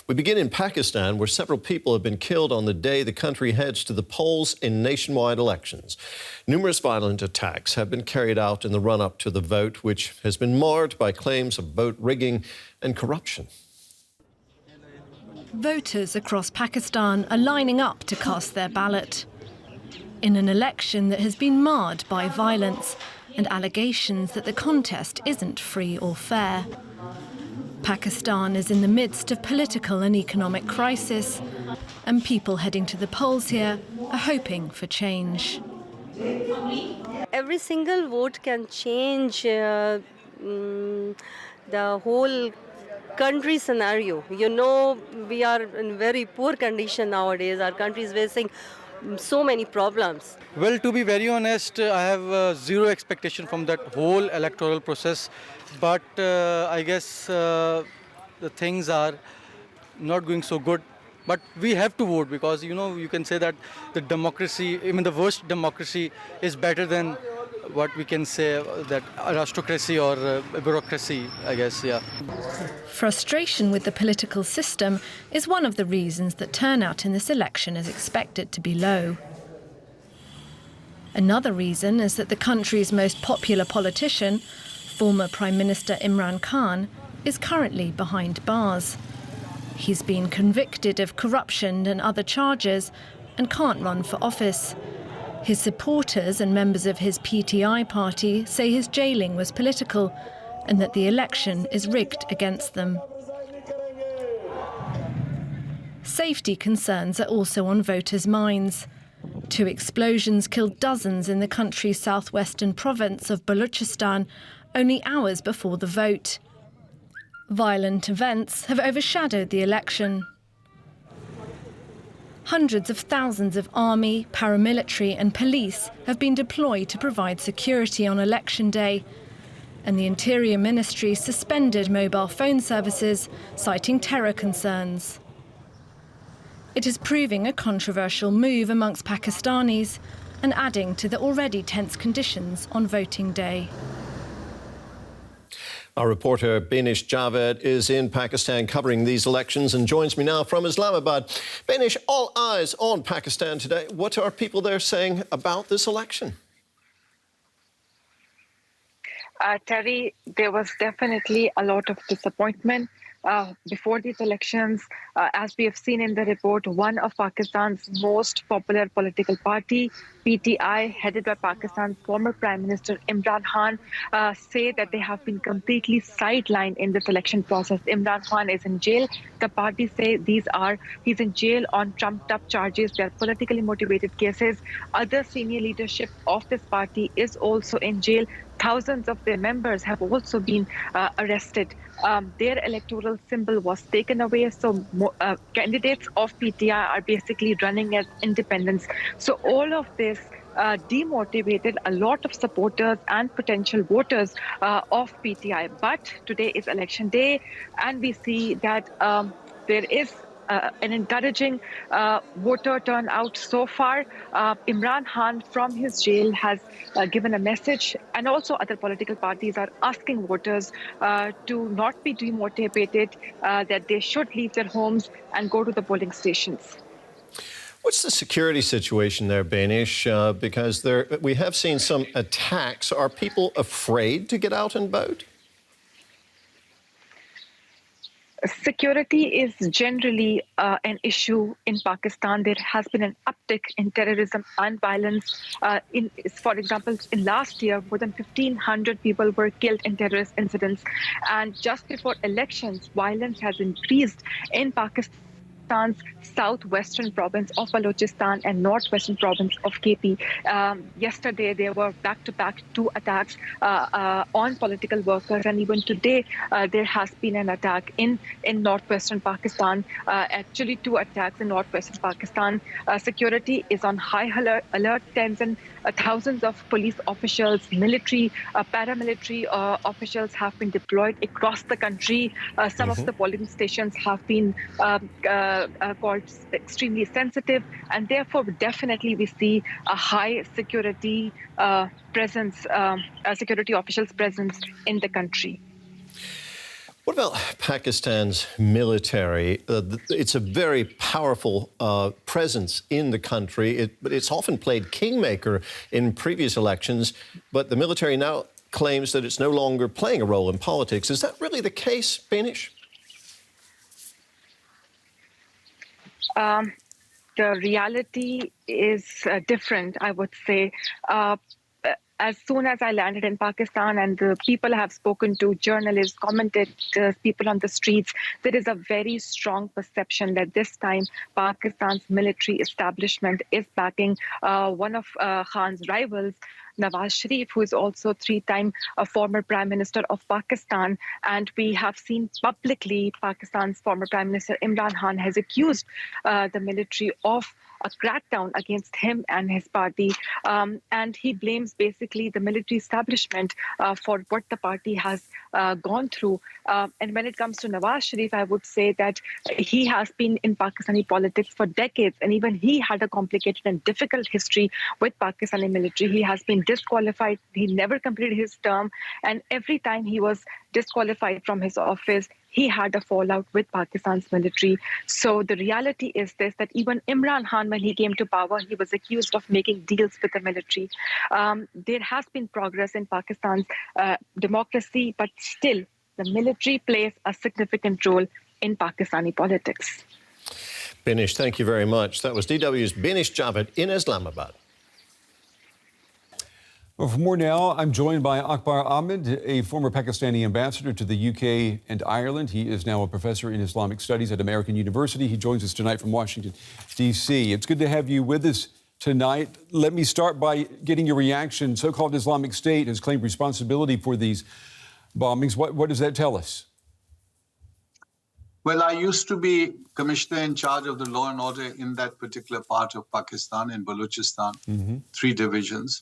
We begin in Pakistan, where several people have been killed on the day the country heads to the polls in nationwide elections. Numerous violent attacks have been carried out in the run-up to the vote, which has been marred by claims of vote rigging and corruption. Voters across Pakistan are lining up to cast their ballot in an election that has been marred by violence and allegations that the contest isn't free or fair. Pakistan is in the midst of political and economic crisis, and people heading to the polls here are hoping for change. Every single vote can change the whole country scenario. You know, we are in very poor condition nowadays. Our country is facing so many problems. Well, to be very honest, I have zero expectation from that whole electoral process. But I guess the things are not going so good. But we have to vote because, you know, you can say that the democracy, even the worst democracy, is better than what we can say that aristocracy or bureaucracy, I guess, yeah. Frustration with the political system is one of the reasons that turnout in this election is expected to be low. Another reason is that the country's most popular politician, former Prime Minister Imran Khan, is currently behind bars. He's been convicted of corruption and other charges and can't run for office. His supporters and members of his PTI party say his jailing was political and that the election is rigged against them. Safety concerns are also on voters' minds. 2 explosions killed dozens in the country's southwestern province of Balochistan only hours before the vote. Violent events have overshadowed the election. Hundreds of thousands of army, paramilitary and police have been deployed to provide security on election day, and the Interior Ministry suspended mobile phone services, citing terror concerns. It is proving a controversial move amongst Pakistanis and adding to the already tense conditions on voting day. Our reporter Banish Javed is in Pakistan covering these elections and joins me now from Islamabad. Banish, all eyes on Pakistan today. What are people there saying about this election? Terry, there was definitely a lot of disappointment before these elections. As we have seen in the report, one of Pakistan's most popular political party, PTI, headed by Pakistan's former Prime Minister Imran Khan, say that they have been completely sidelined in this election process. Imran Khan is in jail. The party say he's in jail on trumped-up charges. They are politically motivated cases. Other senior leadership of this party is also in jail. Thousands of their members have also been arrested. Their electoral symbol was taken away, so candidates of PTI are basically running as independents. So all of this demotivated a lot of supporters and potential voters of PTI. But today is election day, and we see that there is an encouraging voter turnout so far. Imran Khan from his jail has given a message, and also other political parties are asking voters to not be demotivated, that they should leave their homes and go to the polling stations. What's the security situation there, Banish? Because we have seen some attacks. Are people afraid to get out and vote? Security is generally an issue in Pakistan. There has been an uptick in terrorism and violence. For example, in last year, more than 1,500 people were killed in terrorist incidents. And just before elections, violence has increased in Pakistan's southwestern province of Balochistan and northwestern province of KP. Yesterday, there were back-to-back 2 attacks on political workers, and even today, there has been an attack in northwestern Pakistan. Actually, 2 attacks in northwestern Pakistan. Security is on high alert. Thousands of police officials, military, paramilitary officials have been deployed across the country. Some of the polling stations have been called extremely sensitive, and therefore definitely we see a high security presence, security officials' presence in the country. What about Pakistan's military? It's a very powerful presence in the country, but it's often played kingmaker in previous elections, but the military now claims that it's no longer playing a role in politics. Is that really the case, Banish? The reality is different, I would say. As soon as I landed in Pakistan and the people I have spoken to, journalists, commentators, people on the streets, there is a very strong perception that this time Pakistan's military establishment is backing one of Khan's rivals, Nawaz Sharif, who is also three-time former Prime Minister of Pakistan. And we have seen publicly Pakistan's former Prime Minister Imran Khan has accused the military of a crackdown against him and his party. And he blames basically the military establishment for what the party has gone through. And when it comes to Nawaz Sharif, I would say that he has been in Pakistani politics for decades. And even he had a complicated and difficult history with Pakistani military. He has been disqualified. He never completed his term. And every time he was disqualified from his office, he had a fallout with Pakistan's military. So the reality is this, that even Imran Khan, when he came to power, he was accused of making deals with the military. There has been progress in Pakistan's democracy, but still the military plays a significant role in Pakistani politics. Banish, thank you very much. That was DW's Banish Javed in Islamabad. Well, for more now, I'm joined by Akbar Ahmed, a former Pakistani ambassador to the UK and Ireland. He is now a professor in Islamic studies at American University. He joins us tonight from Washington, D.C. It's good to have you with us tonight. Let me start by getting your reaction. So-called Islamic State has claimed responsibility for these bombings. What does that tell us? Well, I used to be commissioner in charge of the law and order in that particular part of Pakistan, in Balochistan, 3 divisions.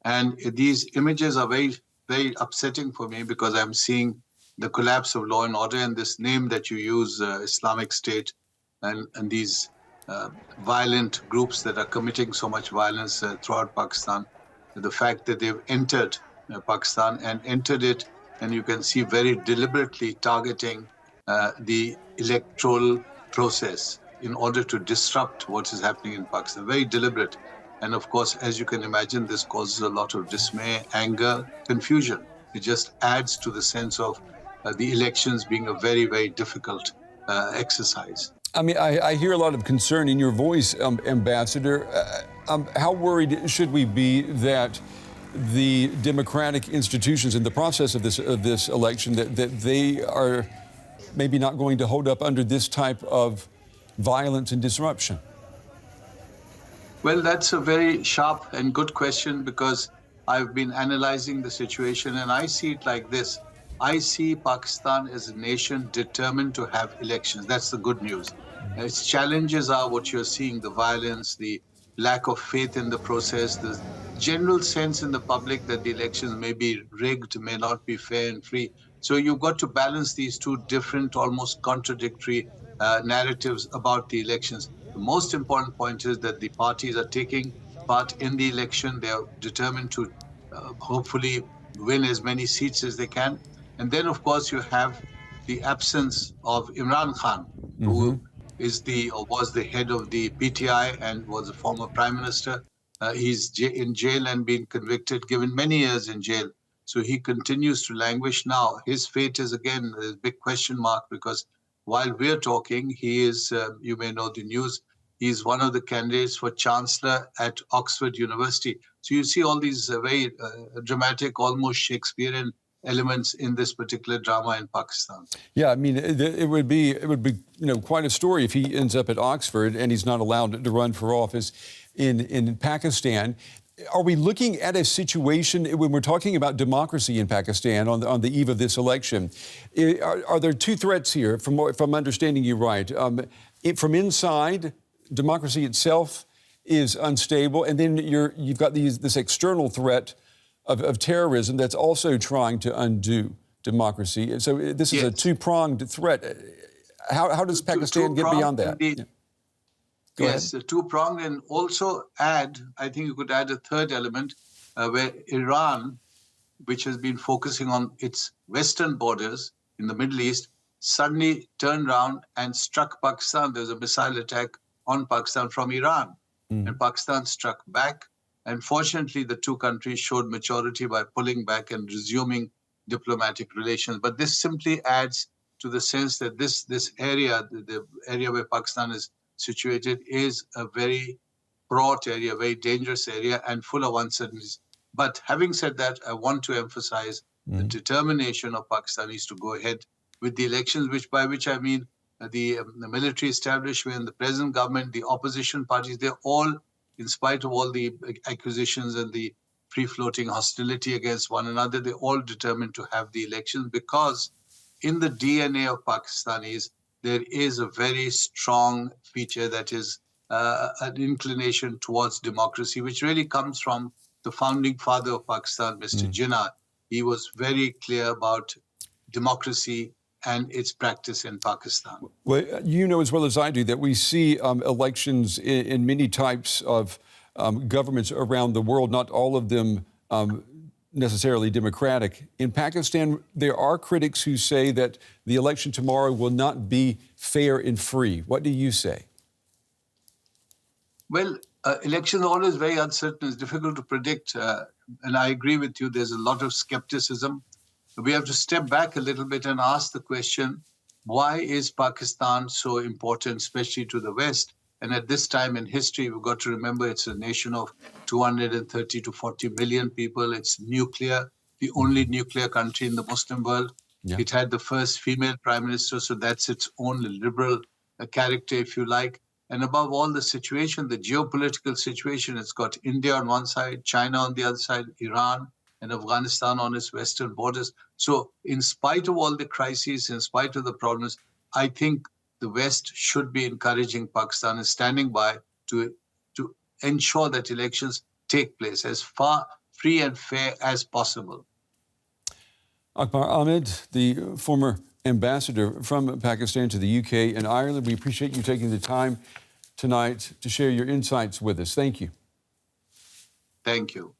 And these images are very, very upsetting for me because I'm seeing the collapse of law and order and this name that you use, Islamic State, and these violent groups that are committing so much violence throughout Pakistan. The fact that they've entered Pakistan and entered it, and you can see very deliberately targeting the electoral process in order to disrupt what is happening in Pakistan. Very deliberate. And of course, as you can imagine, this causes a lot of dismay, anger, confusion. It just adds to the sense of the elections being a very, very difficult exercise. I mean, I hear a lot of concern in your voice, Ambassador. How worried should we be that the democratic institutions in the process of this election, that they are maybe not going to hold up under this type of violence and disruption? Well, that's a very sharp and good question because I've been analyzing the situation and I see it like this. I see Pakistan as a nation determined to have elections. That's the good news. Its challenges are what you're seeing, the violence, the lack of faith in the process, the general sense in the public that the elections may be rigged, may not be fair and free. So you've got to balance these two different, almost contradictory narratives about the elections. The most important point is that the parties are taking part in the election. They are determined to hopefully win as many seats as they can. And then, of course, you have the absence of Imran Khan, who is was the head of the PTI and was a former prime minister. He's in jail and been convicted, given many years in jail. So he continues to languish now. His fate is, again, a big question mark because while we're talking, he is, you may know the news, he's one of the candidates for Chancellor at Oxford University. So you see all these very dramatic, almost Shakespearean elements in this particular drama in Pakistan. Yeah, I mean, it would be quite a story if he ends up at Oxford and he's not allowed to run for office in Pakistan. Are we looking at a situation when we're talking about democracy in Pakistan on the eve of this election? Are there 2 threats here, if I'm understanding you right? From inside, democracy itself is unstable, and then you've got this external threat of terrorism that's also trying to undo democracy. So this is a 2-pronged threat. How does Pakistan get beyond that? Yes, 2-pronged, and also I think you could add a third element where Iran, which has been focusing on its western borders, in the Middle East, suddenly turned around and struck Pakistan. There was a missile attack on Pakistan from Iran, and Pakistan struck back. And fortunately, the two countries showed maturity by pulling back and resuming diplomatic relations. But this simply adds to the sense that this area, the area where Pakistan is situated, is a very fraught area, very dangerous area, and full of uncertainties. But having said that, I want to emphasize the determination of Pakistanis to go ahead with the elections, by which I mean the military establishment, the present government, the opposition parties, they're all, in spite of all the accusations and the free-floating hostility against one another, they're all determined to have the elections, because in the DNA of Pakistanis, there is a very strong feature that is an inclination towards democracy, which really comes from the founding father of Pakistan, Mr. Jinnah. He was very clear about democracy and its practice in Pakistan. Well, you know as well as I do that we see elections in many types of governments around the world, not all of them necessarily democratic. In Pakistan, there are critics who say that the election tomorrow will not be fair and free. What do you say? Well, elections are always very uncertain. It's difficult to predict. And I agree with you, there's a lot of skepticism. We have to step back a little bit and ask the question, why is Pakistan so important, especially to the West? And at this time in history, we've got to remember it's a nation of 230 to 40 million people. It's nuclear, the only nuclear country in the Muslim world. Yeah. It had the first female prime minister, so that's its own liberal character, if you like. And above all, the situation, the geopolitical situation, it's got India on one side, China on the other side, Iran, and Afghanistan on its western borders. So in spite of all the crises, in spite of the problems, I think the West should be encouraging Pakistan and standing by to ensure that elections take place as far free and fair as possible. Akbar Ahmed, the former ambassador from Pakistan to the UK and Ireland, we appreciate you taking the time tonight to share your insights with us. Thank you. Thank you.